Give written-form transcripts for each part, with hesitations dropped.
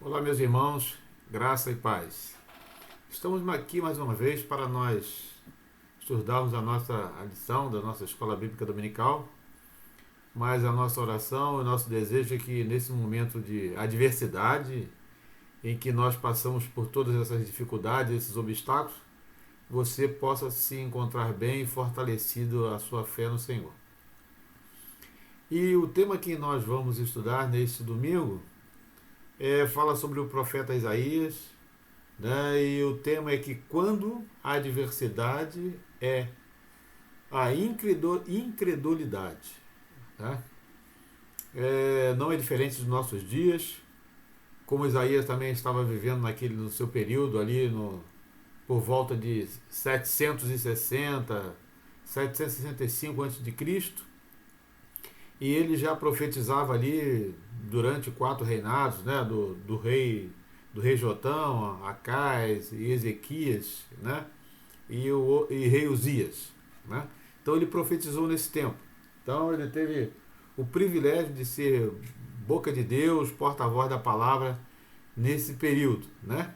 Olá, meus irmãos, graça e paz. Estamos aqui mais uma vez para nós estudarmos a lição da nossa Escola Bíblica Dominical, mas a nossa oração, o nosso desejo é que nesse momento de adversidade, em que nós passamos por todas essas dificuldades, esses obstáculos, você possa se encontrar bem e fortalecido a sua fé no Senhor. E o tema que nós vamos estudar neste domingo fala sobre o profeta Isaías, né? E o tema é que quando a adversidade é a incredulidade, né? Não é diferente dos nossos dias, como Isaías também estava vivendo no seu período ali por volta de 765 a.C., e ele já profetizava ali durante 4 reinados, né, do rei Jotão, Acais e Ezequias, né, e rei Uzias, né? Então ele profetizou nesse tempo. Então ele teve o privilégio de ser boca de Deus, porta-voz da palavra nesse período, né?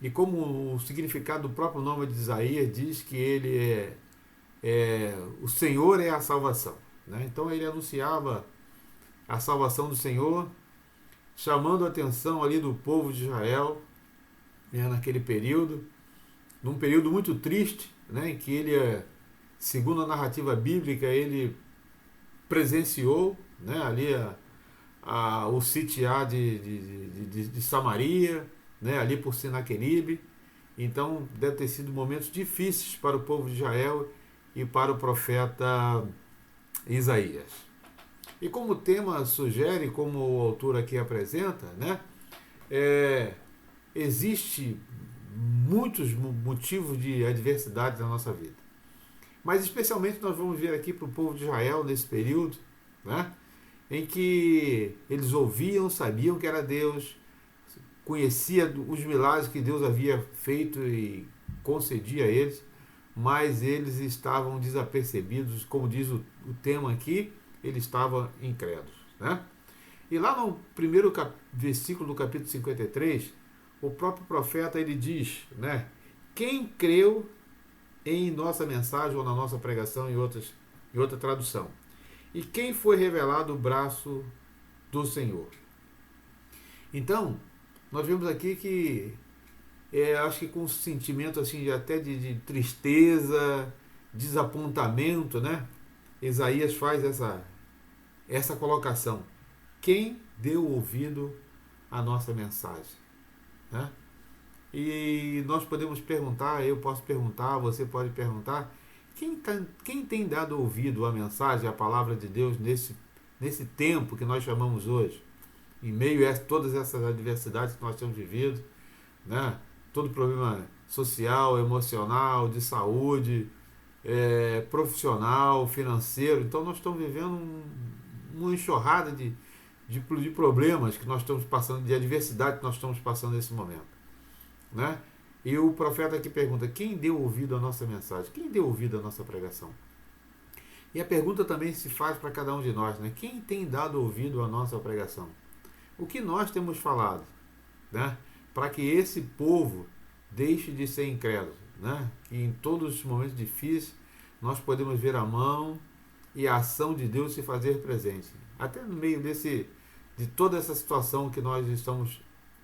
E como o significado do próprio nome de Isaías diz que ele o Senhor é a salvação, né? Então ele anunciava a salvação do Senhor, chamando a atenção ali do povo de Israel, né, naquele período, num período muito triste, né, em que ele, segundo a narrativa bíblica, ele presenciou, né, ali o sitiar de Samaria, né, ali por Senaqueribe. Então deve ter sido momentos difíceis para o povo de Israel e para o profeta Isaías. E como o tema sugere, como o autor aqui apresenta, né, existe muitos motivos de adversidade na nossa vida. Mas especialmente nós vamos ver aqui para o povo de Israel nesse período, né, em que eles ouviam, sabiam que era Deus, conhecia os milagres que Deus havia feito e concedia a eles, mas eles estavam desapercebidos, como diz o tema aqui, ele estava incrédulo, né? E lá no primeiro versículo do capítulo 53, o próprio profeta ele diz, né? Quem creu em nossa mensagem ou na nossa pregação em outra tradução? E quem foi revelado o braço do Senhor? Então, nós vemos aqui que acho que com um sentimento assim até de tristeza, desapontamento, né? Isaías faz essa colocação. Quem deu ouvido à nossa mensagem? Né? E nós podemos perguntar, eu posso perguntar, você pode perguntar, quem tem dado ouvido à mensagem, à palavra de Deus nesse tempo que nós chamamos hoje? Em meio a todas essas adversidades que nós temos vivido, né? Todo problema social, emocional, de saúde, profissional, financeiro. Então nós estamos vivendo uma enxurrada de problemas que nós estamos passando, de adversidade que nós estamos passando nesse momento, né? E o profeta aqui pergunta, quem deu ouvido à nossa mensagem? Quem deu ouvido à nossa pregação? E a pergunta também se faz para cada um de nós, né? Quem tem dado ouvido à nossa pregação? O que nós temos falado, né? Para que esse povo deixe de ser incrédulo, né? Que em todos os momentos difíceis nós podemos ver a mão e a ação de Deus se fazer presente, até no meio de toda essa situação que nós estamos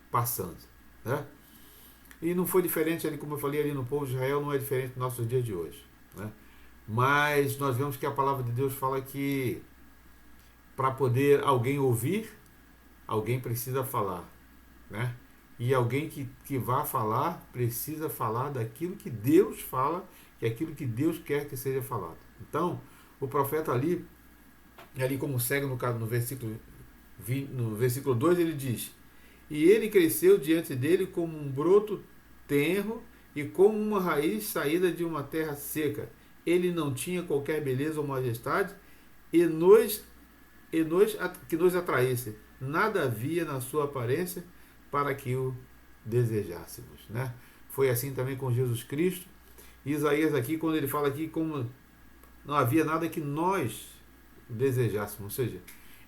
passando, né? E não foi diferente ali, como eu falei ali no povo de Israel, não é diferente do nosso dia de hoje, né? Mas nós vemos que a palavra de Deus fala que para poder alguém ouvir, alguém precisa falar, né? E alguém que vá falar, precisa falar daquilo que Deus fala, que é aquilo que Deus quer que seja falado. Então, o profeta ali como segue no versículo 2, ele diz, e ele cresceu diante dele como um broto tenro e como uma raiz saída de uma terra seca. Ele não tinha qualquer beleza ou majestade que nos atraísse. Nada havia na sua aparência para que o desejássemos, né? Foi assim também com Jesus Cristo. Isaías aqui, quando ele fala aqui como não havia nada que nós desejássemos, ou seja,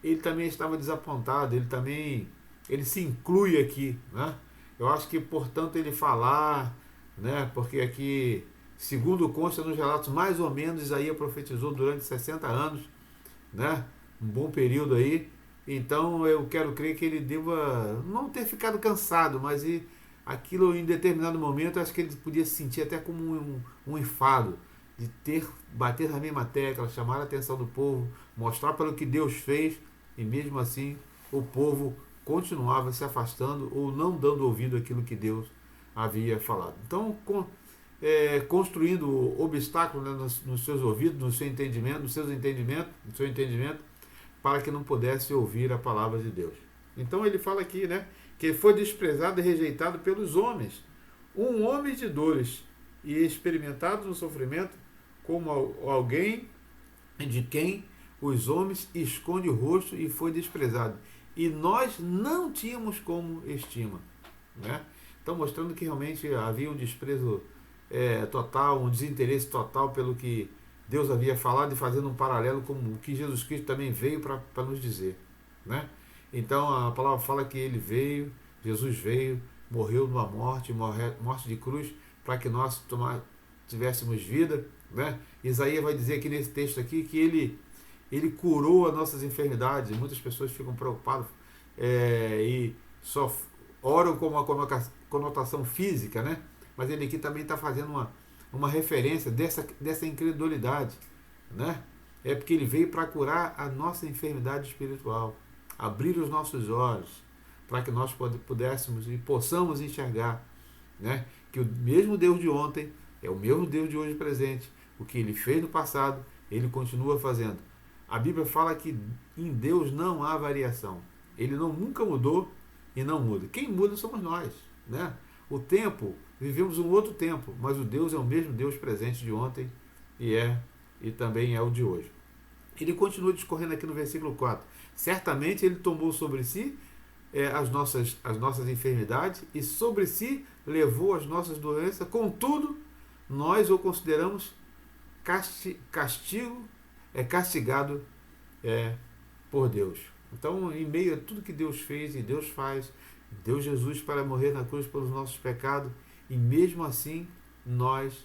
ele também estava desapontado, ele também ele se inclui aqui, né? Eu acho que, portanto, ele falar, né? Porque aqui, segundo consta nos relatos, mais ou menos Isaías profetizou durante 60 anos, né? Um bom período aí. Então eu quero crer que ele deva não ter ficado cansado, mas aquilo em determinado momento, eu acho que ele podia se sentir até como um enfado de ter bater na mesma tecla, chamar a atenção do povo, mostrar pelo que Deus fez, e mesmo assim o povo continuava se afastando ou não dando ouvido àquilo que Deus havia falado. Então, construindo obstáculos, né, nos seus ouvidos, no seu entendimento, no seu entendimento, para que não pudesse ouvir a palavra de Deus. Então ele fala aqui, né, que foi desprezado e rejeitado pelos homens, um homem de dores e experimentado no sofrimento, como alguém de quem os homens esconde o rosto, e foi desprezado. E nós não tínhamos como estima, né? Então mostrando que realmente havia um desprezo total, um desinteresse total pelo que Deus havia falado, e fazendo um paralelo com o que Jesus Cristo também veio para nos dizer, né? Então a palavra fala que ele veio, Jesus veio, morreu numa morte de cruz, para que nós tivéssemos vida, né? Isaías vai dizer aqui nesse texto aqui que ele curou as nossas enfermidades. Muitas pessoas ficam preocupadas e só oram com uma conotação física, né? Mas ele aqui também está fazendo uma referência dessa incredulidade, né? É porque ele veio para curar a nossa enfermidade espiritual, abrir os nossos olhos, para que nós pudéssemos e possamos enxergar, né, que o mesmo Deus de ontem é o mesmo Deus de hoje presente. O que ele fez no passado, ele continua fazendo. A Bíblia fala que em Deus não há variação. Ele nunca mudou e não muda. Quem muda somos nós, né? O tempo, vivemos um outro tempo, mas o Deus é o mesmo Deus presente de ontem e também é o de hoje. Ele continua discorrendo aqui no versículo 4. Certamente ele tomou sobre si as nossas enfermidades, e sobre si levou as nossas doenças. Contudo, nós o consideramos castigado por Deus. Então, em meio a tudo que Deus fez e Deus faz, deu Jesus para morrer na cruz pelos nossos pecados, e mesmo assim nós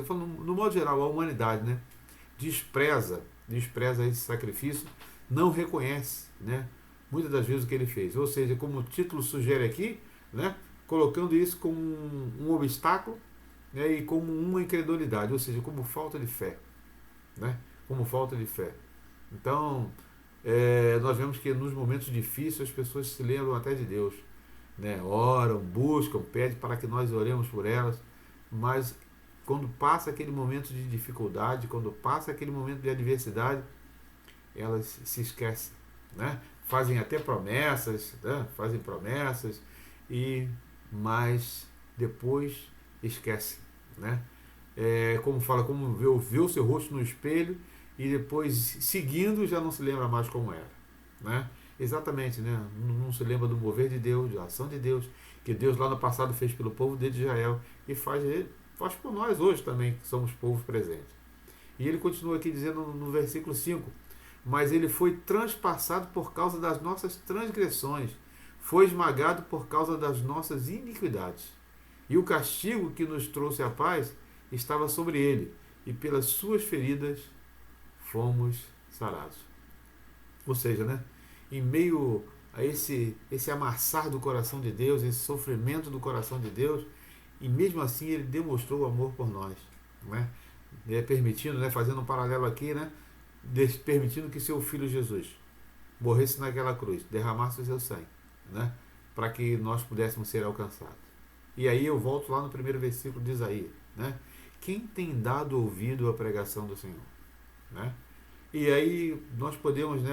falando no modo geral, a humanidade, né, despreza esse sacrifício, não reconhece, né, muitas das vezes o que ele fez. Ou seja, como o título sugere aqui, né, colocando isso como um obstáculo, né, e como uma incredulidade, ou seja, como falta de fé, né, como falta de fé. Então, nós vemos que nos momentos difíceis as pessoas se lembram até de Deus, né, oram, buscam, pedem para que nós oremos por elas, mas quando passa aquele momento de dificuldade, quando passa aquele momento de adversidade, elas se esquecem, né? Fazem até promessas, né? Fazem promessas, mas depois esquecem, né? Como vê o seu rosto no espelho, e depois, seguindo, já não se lembra mais como era, né? Exatamente, né? Não se lembra do mover de Deus, da ação de Deus, que Deus lá no passado fez pelo povo de Israel, e faz por nós hoje também, que somos povo presente. E ele continua aqui dizendo no versículo 5: mas ele foi transpassado por causa das nossas transgressões, foi esmagado por causa das nossas iniquidades. E o castigo que nos trouxe a paz estava sobre ele, e pelas suas feridas fomos sarados. Ou seja, né, em meio a esse amassar do coração de Deus, esse sofrimento do coração de Deus, e mesmo assim ele demonstrou o amor por nós, né? Permitindo, né, fazendo um paralelo aqui, né, permitindo que seu filho Jesus morresse naquela cruz, derramasse o seu sangue, né, para que nós pudéssemos ser alcançados. E aí eu volto lá no primeiro versículo de Isaías, né? Quem tem dado ouvido à pregação do Senhor, né? E aí nós podemos, né,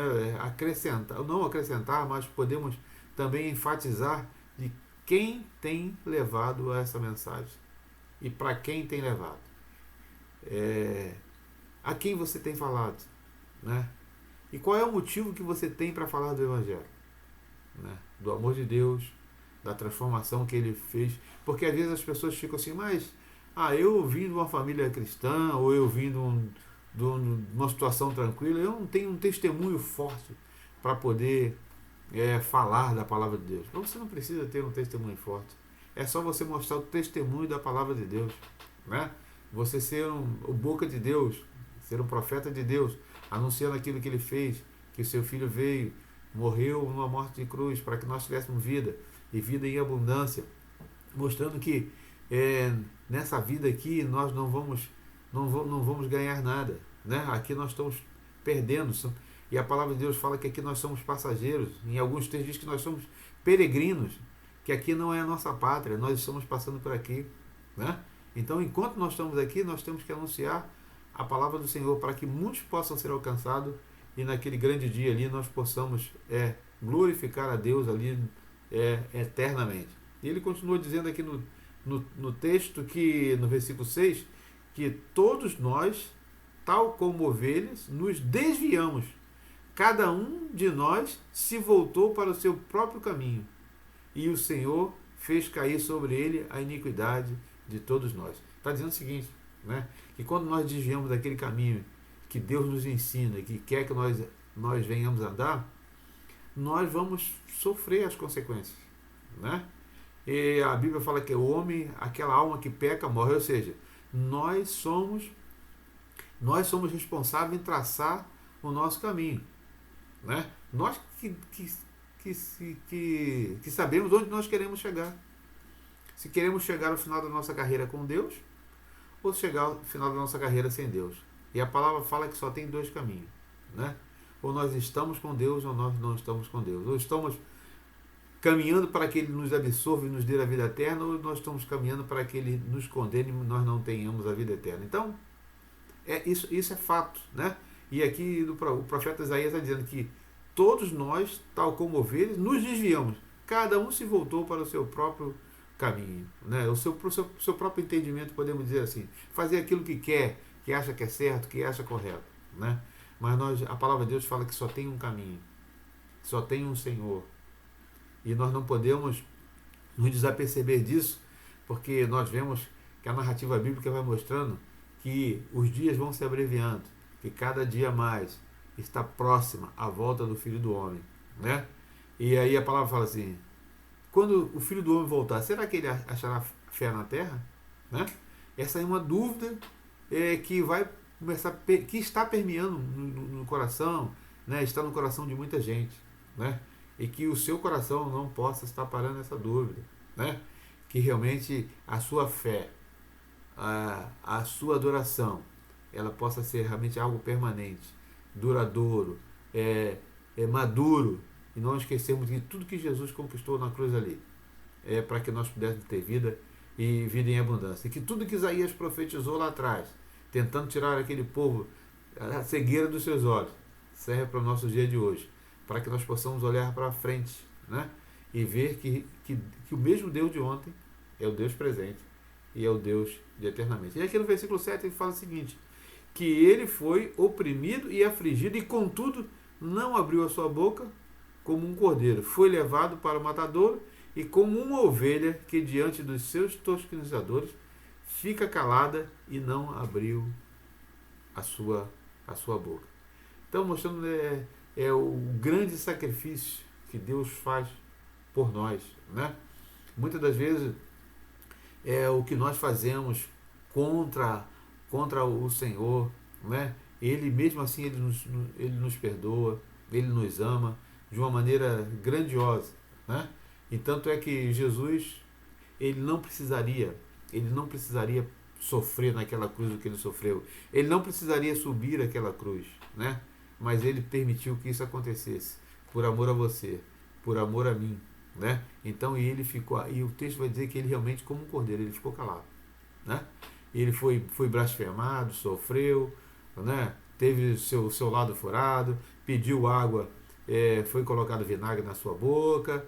não acrescentar, mas podemos também enfatizar de quem tem levado essa mensagem e para quem tem levado. A quem você tem falado, né? E qual é o motivo que você tem para falar do Evangelho, né? Do amor de Deus, da transformação que ele fez. Porque às vezes as pessoas ficam assim, mas eu vim de uma família cristã, ou eu vim de uma situação tranquila, eu não tenho um testemunho forte para poder falar da palavra de Deus. Mas você não precisa ter um testemunho forte. É só você mostrar o testemunho da palavra de Deus, né? Você ser o boca de Deus, ser um profeta de Deus, anunciando aquilo que ele fez, que o seu filho veio, morreu numa morte de cruz para que nós tivéssemos vida e vida em abundância, mostrando que nessa vida aqui nós não vamos ganhar nada, né? Aqui nós estamos perdendo, e a palavra de Deus fala que aqui nós somos passageiros. Em alguns textos diz que nós somos peregrinos, que aqui não é a nossa pátria, nós estamos passando por aqui, né? Então, enquanto nós estamos aqui, nós temos que anunciar a palavra do Senhor para que muitos possam ser alcançados e naquele grande dia ali nós possamos glorificar a Deus ali eternamente. E ele continua dizendo aqui no texto, que no versículo 6, que todos nós, tal como ovelhas, nos desviamos. Cada um de nós se voltou para o seu próprio caminho, e o Senhor fez cair sobre ele a iniquidade de todos nós. Está dizendo o seguinte, né? Que quando nós desviamos daquele caminho que Deus nos ensina, que quer que nós venhamos andar, nós vamos sofrer as consequências, né? E a Bíblia fala que o homem, aquela alma que peca, morre. Ou seja, nós somos responsáveis em traçar o nosso caminho, né? Nós que sabemos onde nós queremos chegar. Se queremos chegar ao final da nossa carreira com Deus, ou chegar ao final da nossa carreira sem Deus. E a palavra fala que só tem dois caminhos, né? Ou nós estamos com Deus, ou nós não estamos com Deus. Ou estamos caminhando para que Ele nos absorva e nos dê a vida eterna, ou nós estamos caminhando para que Ele nos condene e nós não tenhamos a vida eterna. Então, isso é fato, né? E aqui o profeta Isaías está dizendo que todos nós, tal como ovelhas, nos desviamos. Cada um se voltou para o seu próprio caminho, né? O seu próprio entendimento, podemos dizer assim. Fazer aquilo que quer, que acha que é certo, que acha correto, né? Mas a palavra de Deus fala que só tem um caminho, só tem um Senhor. E nós não podemos nos desaperceber disso, porque nós vemos que a narrativa bíblica vai mostrando que os dias vão se abreviando, que cada dia mais está próxima a volta do Filho do Homem, né? E aí a palavra fala assim: quando o Filho do Homem voltar, será que ele achará fé na terra? Né? Essa é uma dúvida que vai começar, que está permeando no coração, né? Está no coração de muita gente, né? E que o seu coração não possa estar parando essa dúvida, né? Que realmente a sua fé, a sua adoração, ela possa ser realmente algo permanente, duradouro, maduro, e não esquecermos de tudo que Jesus conquistou na cruz ali, para que nós pudéssemos ter vida e vida em abundância. E que tudo que Isaías profetizou lá atrás, tentando tirar aquele povo a cegueira dos seus olhos, serve para o nosso dia de hoje, para que nós possamos olhar para frente, né? E ver que o mesmo Deus de ontem é o Deus presente e é o Deus de eternamente. E aqui no versículo 7 ele fala o seguinte: que ele foi oprimido e afligido, e contudo não abriu a sua boca. Como um cordeiro foi levado para o matadouro, e como uma ovelha que diante dos seus tosquinizadores fica calada e não abriu a sua boca. Então, mostrando o grande sacrifício que Deus faz por nós, né? Muitas das vezes o que nós fazemos contra o Senhor, né? Ele mesmo assim ele nos perdoa, ele nos ama de uma maneira grandiosa, né? E tanto é que Jesus ele não precisaria sofrer naquela cruz o que ele sofreu, ele não precisaria subir aquela cruz, né? Mas ele permitiu que isso acontecesse por amor a você, por amor a mim, né? Então ele ficou, e o texto vai dizer que ele realmente, como um cordeiro, ele ficou calado, né? Ele foi blasfemado, sofreu, né? Teve seu lado furado, pediu água, foi colocado vinagre na sua boca,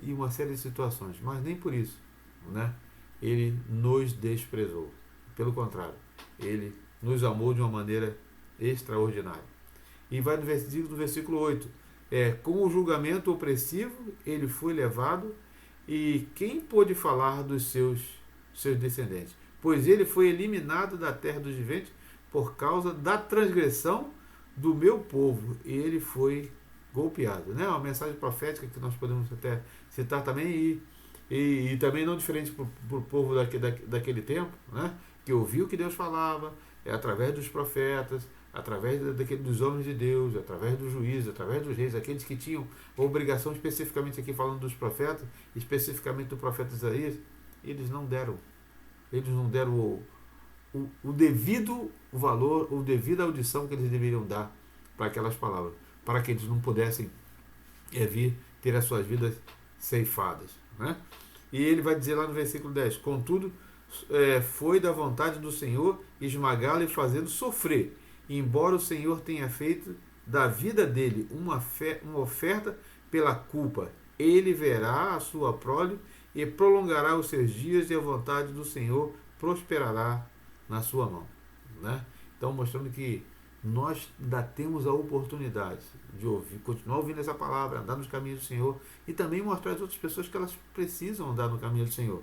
e uma série de situações, mas nem por isso, né? Ele nos desprezou. Pelo contrário, ele nos amou de uma maneira extraordinária. E vai no versículo 8: com o julgamento opressivo ele foi levado, e quem pôde falar dos seus descendentes? Pois ele foi eliminado da terra dos viventes por causa da transgressão do meu povo, e ele foi golpeado, né? Uma mensagem profética que nós podemos até citar também e também não diferente para o povo daquele tempo, né? Que ouviu o que Deus falava, através dos profetas, através dos homens de Deus, através dos juízes, através dos reis, aqueles que tinham a obrigação, especificamente aqui falando dos profetas, especificamente do profeta Isaías, eles não deram o devido valor, o devido audição que eles deveriam dar para aquelas palavras, para que eles não pudessem vir ter as suas vidas ceifadas, né? E ele vai dizer lá no versículo 10, contudo, foi da vontade do Senhor esmagá-lo e fazê-lo sofrer, embora o Senhor tenha feito da vida dele uma oferta pela culpa. Ele verá a sua prole e prolongará os seus dias, e a vontade do Senhor prosperará na sua mão, né? Então, mostrando que nós ainda temos a oportunidade de ouvir, continuar ouvindo essa palavra, andar nos caminhos do Senhor e também mostrar às outras pessoas que elas precisam andar no caminho do Senhor,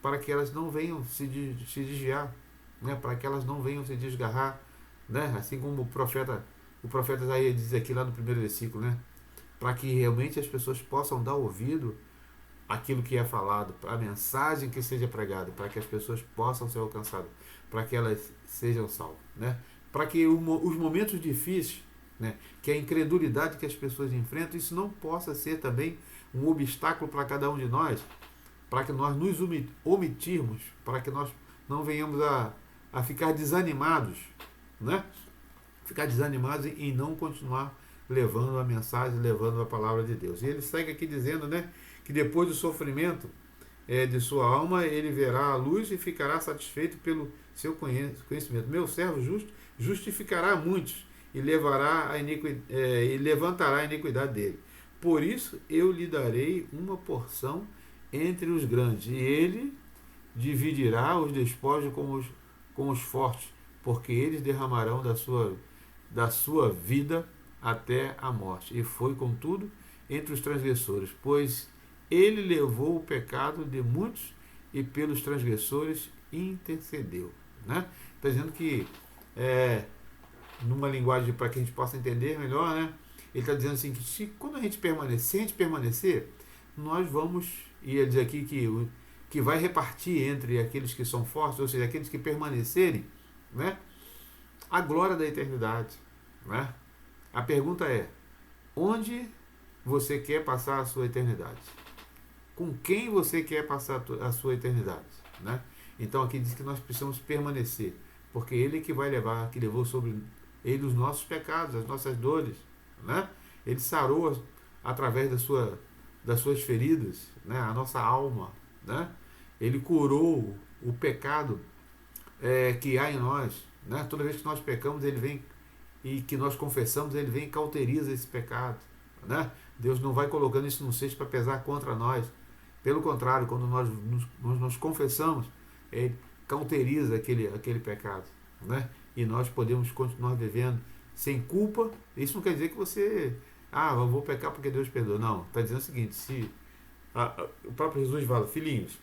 para que elas não venham se desviar, né? Para que elas não venham se desgarrar, né? Assim como o profeta Isaías diz aqui lá no primeiro versículo, né? Para que realmente as pessoas possam dar ouvido àquilo que é falado, a mensagem que seja pregada, para que as pessoas possam ser alcançadas, para que elas sejam salvas, né? Para que os momentos difíceis, né, que a incredulidade que as pessoas enfrentam, isso não possa ser também um obstáculo para cada um de nós, para que nós nos omitirmos, para que nós não venhamos a ficar desanimados, né? Ficar desanimados em não continuar levando a mensagem, levando a palavra de Deus. E ele segue aqui dizendo, né, que depois do sofrimento de sua alma, ele verá a luz e ficará satisfeito pelo seu conhecimento. Meu servo justo justificará muitos e e levantará a iniquidade dele. Por isso eu lhe darei uma porção entre os grandes, e ele dividirá os despojos com os fortes, porque eles derramarão da sua vida até a morte. E foi, contudo, entre os transgressores, pois ele levou o pecado de muitos e pelos transgressores intercedeu, né? Está dizendo que, numa linguagem para que a gente possa entender melhor, né? Ele está dizendo assim, que quando a gente permanecer, nós vamos, e ele diz aqui que vai repartir entre aqueles que são fortes, ou seja, aqueles que permanecerem, né, a glória da eternidade, né? A pergunta é, onde você quer passar a sua eternidade? Com quem você quer passar a sua eternidade, né? Então aqui diz que nós precisamos permanecer, porque ele que vai levar, que levou sobre ele os nossos pecados, as nossas dores, né? Ele sarou através das suas feridas, né, a nossa alma, né? Ele curou o pecado que há em nós, né? Toda vez que nós pecamos, ele vem, e que nós confessamos, ele vem e cauteriza esse pecado, né? Deus não vai colocando isso no cesto para pesar contra nós. Pelo contrário, quando nós confessamos, ele cauteriza aquele pecado, né? E nós podemos continuar vivendo sem culpa. Isso não quer dizer que você, eu vou pecar porque Deus perdoa. Não, está dizendo o seguinte, se o próprio Jesus fala, filhinhos,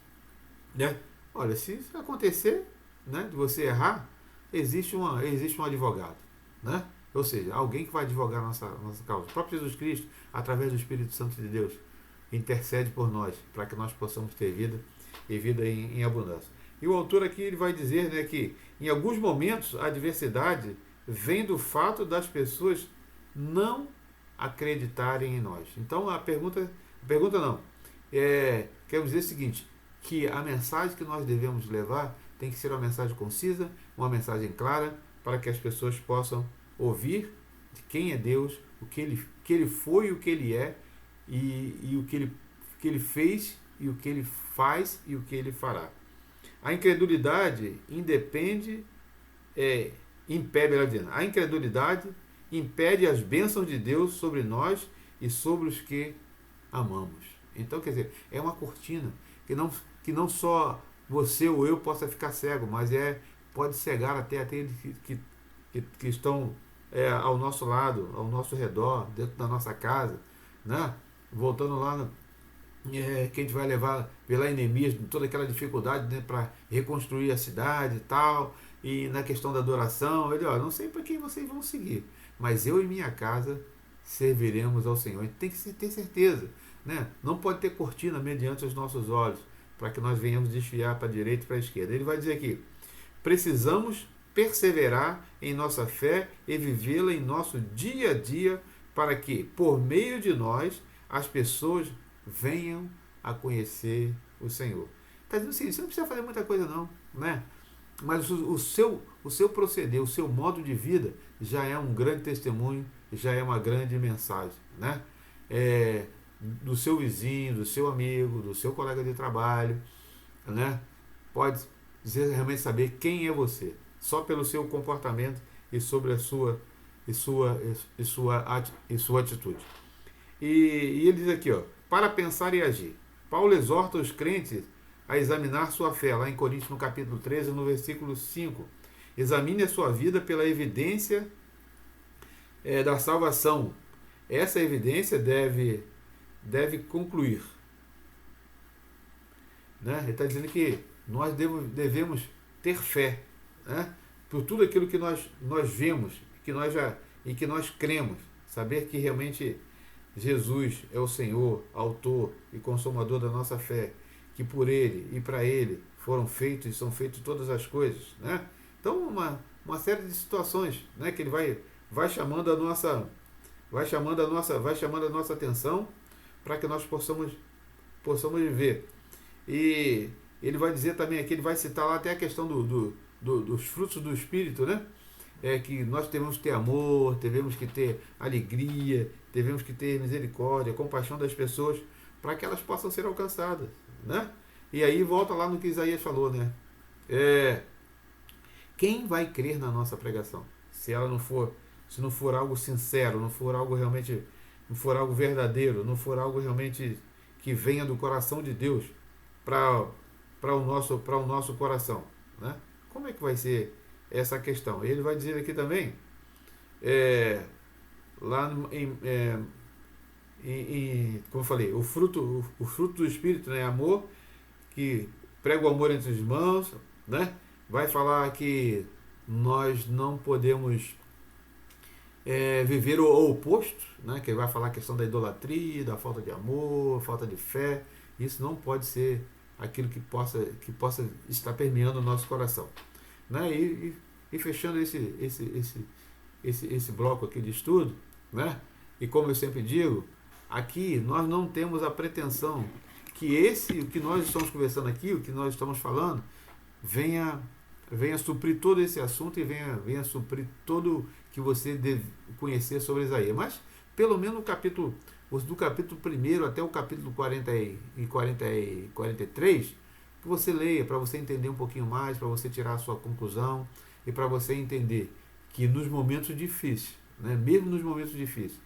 né? Olha, se isso acontecer, né, de você errar, existe um advogado, né? Ou seja, alguém que vai advogar a nossa causa. O próprio Jesus Cristo, através do Espírito Santo de Deus, intercede por nós, para que nós possamos ter vida e vida em abundância. E o autor aqui ele vai dizer, né, que em alguns momentos a adversidade vem do fato das pessoas não acreditarem em nós. Então a pergunta não, quero dizer o seguinte, que a mensagem que nós devemos levar tem que ser uma mensagem concisa, uma mensagem clara, para que as pessoas possam ouvir de quem é Deus, o que ele foi e o que ele é, e o que ele fez, e o que ele faz e o que ele fará. A incredulidade a incredulidade impede as bênçãos de Deus sobre nós e sobre os que amamos. Então, quer dizer, é uma cortina que não só você ou eu possa ficar cego, mas pode cegar até aqueles que estão ao nosso lado, ao nosso redor, dentro da nossa casa, né? Voltando lá, que a gente vai ver lá em Neemias, toda aquela dificuldade, né, para reconstruir a cidade e tal, e na questão da adoração, ele, não sei para quem vocês vão seguir, mas eu e minha casa serviremos ao Senhor. A gente tem que ter certeza, né? Não pode ter cortina mediante os nossos olhos, para que nós venhamos desviar para a direita e para a esquerda. Ele vai dizer aqui, precisamos perseverar em nossa fé e vivê-la em nosso dia a dia, para que, por meio de nós, as pessoas venham a conhecer o Senhor. Está dizendo assim, você não precisa fazer muita coisa não, né? Mas o seu proceder, o seu modo de vida já é um grande testemunho, já é uma grande mensagem, né? Do seu vizinho, do seu amigo, do seu colega de trabalho, né? Pode realmente saber quem é você, só pelo seu comportamento e sobre a sua atitude. E ele diz aqui, ó, para pensar e agir. Paulo exorta os crentes a examinar sua fé, lá em Coríntios, no capítulo 13, no versículo 5. Examine a sua vida pela evidência da salvação. Essa evidência deve concluir. Né? Ele está dizendo que nós devemos ter fé, né? Por tudo aquilo que nós vemos e que nós cremos. Saber que realmente Jesus é o Senhor, autor e consumador da nossa fé, que por Ele e para Ele foram feitos e são feitas todas as coisas, né? Então uma série de situações, né, que Ele vai chamando a nossa atenção para que nós possamos viver. E ele vai dizer também aqui, ele vai citar lá até a questão dos frutos do Espírito, né? Que nós devemos ter amor, devemos que ter alegria, devemos que ter misericórdia, compaixão das pessoas, para que elas possam ser alcançadas, né? E aí volta lá no que Isaías falou, né? Quem vai crer na nossa pregação? Se não for algo sincero, não for algo realmente, não for algo verdadeiro, não for algo realmente que venha do coração de Deus para o nosso coração, né? Como é que vai ser essa questão? Ele vai dizer aqui também, lá como eu falei, o fruto do Espírito, né? Amor, que prega o amor entre os irmãos, né? Vai falar que nós não podemos viver o oposto, né? Que ele vai falar a questão da idolatria, da falta de amor, falta de fé. Isso não pode ser aquilo que possa estar permeando o nosso coração, né? E fechando esse bloco aqui de estudo, né? E como eu sempre digo, aqui nós não temos a pretensão que o que nós estamos conversando aqui, o que nós estamos falando, venha suprir todo esse assunto e venha suprir todo que você deve conhecer sobre Isaías. Mas, pelo menos do capítulo 1 até o capítulo 40 e 43, que você leia, para você entender um pouquinho mais, para você tirar a sua conclusão e para você entender que nos momentos difíceis, né, mesmo nos momentos difíceis,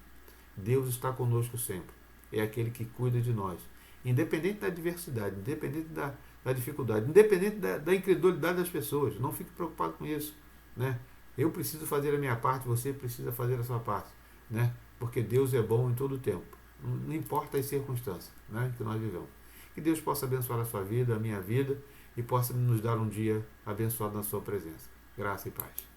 Deus está conosco sempre. É aquele que cuida de nós. Independente da adversidade, independente da dificuldade, independente da incredulidade das pessoas. Não fique preocupado com isso, né? Eu preciso fazer a minha parte, você precisa fazer a sua parte, né? Porque Deus é bom em todo o tempo. Não importa as circunstâncias, né, que nós vivemos. Que Deus possa abençoar a sua vida, a minha vida, e possa nos dar um dia abençoado na sua presença. Graça e paz.